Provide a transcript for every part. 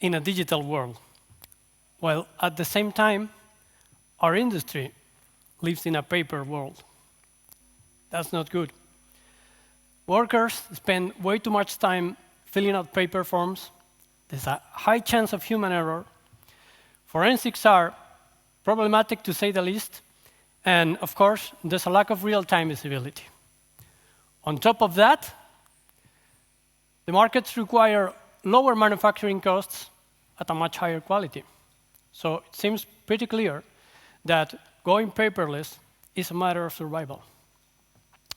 in a digital world, while at the same time, our industry lives in a paper world. That's not good. Workers spend way too much time filling out paper forms. There's a high chance of human error. Forensics are problematic, to say the least. And of course, there's a lack of real-time visibility. On top of that, the markets require lower manufacturing costs at a much higher quality. So it seems pretty clear that going paperless is a matter of survival.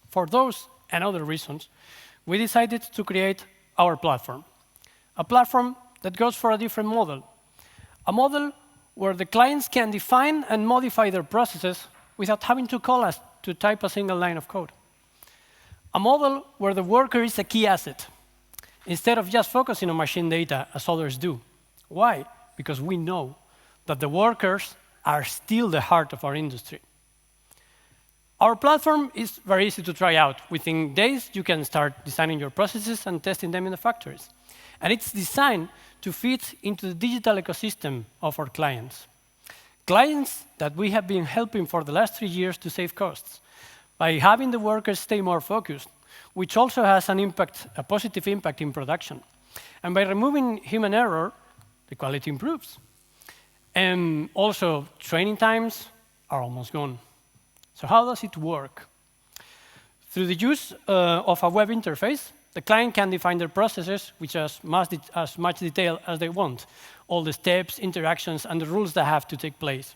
For those and other reasons, we decided to create our platform, a platform that goes for a different model, a model where the clients can define and modify their processes without having to call us to type a single line of code. A model where the worker is a key asset, instead of just focusing on machine data as others do. Why? Because we know that the workers are still the heart of our industry. Our platform is very easy to try out. Within days, you can start designing your processes and testing them in the factories. And it's designed to fit into the digital ecosystem of our clients. Clients that we have been helping for the last 3 years to save costs by having the workers stay more focused, which also has an impact, a positive impact in production. And by removing human error, the quality improves. And also, training times are almost gone. So how does it work? Through the use of a web interface, the client can define their processes with as much detail as they want, all the steps, interactions, and the rules that have to take place.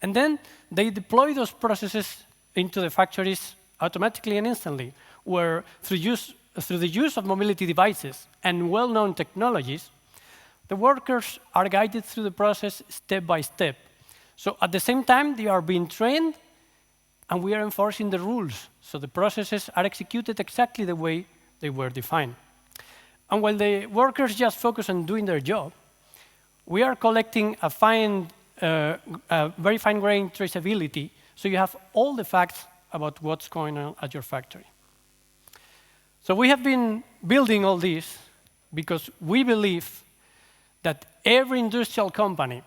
And then they deploy those processes into the factories automatically and instantly, where through the use of mobility devices and well-known technologies, the workers are guided through the process step by step. So at the same time, they are being trained, and we are enforcing the rules, so the processes are executed exactly the way they were defined. And while the workers just focus on doing their job, we are collecting a very fine-grained traceability, so you have all the facts about what's going on at your factory. So we have been building all this because we believe that every industrial company,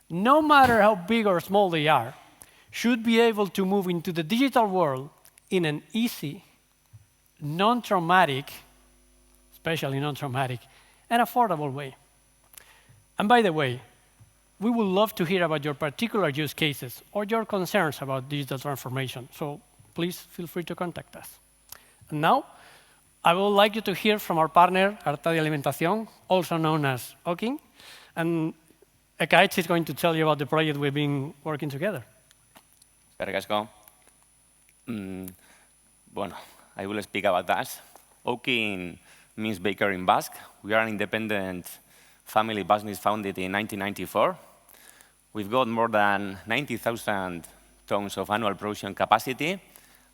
no matter how big or small they are, should be able to move into the digital world in an easy, non-traumatic, especially non-traumatic, and affordable way. And by the way, we would love to hear about your particular use cases or your concerns about digital transformation. So please feel free to contact us. And now, I would like you to hear from our partner, Artadi Alimentación, also known as Oking. And Kaytek is going to tell you about the project we've been working together. Eskerrik asko. Bueno, I will speak about that. Oking means baker in Basque. We are an independent family business founded in 1994. We've got more than 90,000 tons of annual production capacity,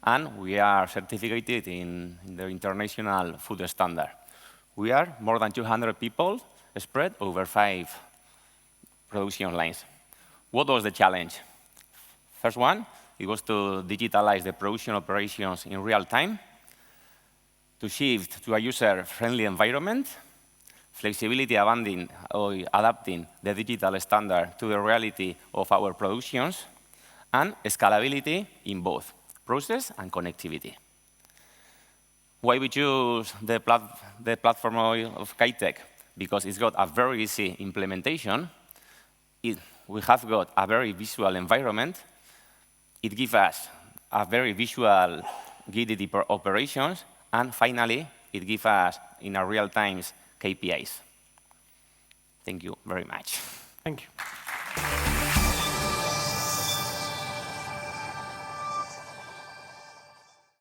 and we are certificated in the international food standard. We are more than 200 people spread over 5 production lines. What was the challenge? First one, it was to digitalize the production operations in real time, to shift to a user-friendly environment, flexibility adapting the digital standard to the reality of our productions, and scalability in both process and connectivity. Why we choose the platform of Kaytek? Because it's got a very easy implementation. We have got a very visual environment. It gives us a very visual guided operations. And finally, it gives us, in a real times, KPIs. Thank you very much. Thank you.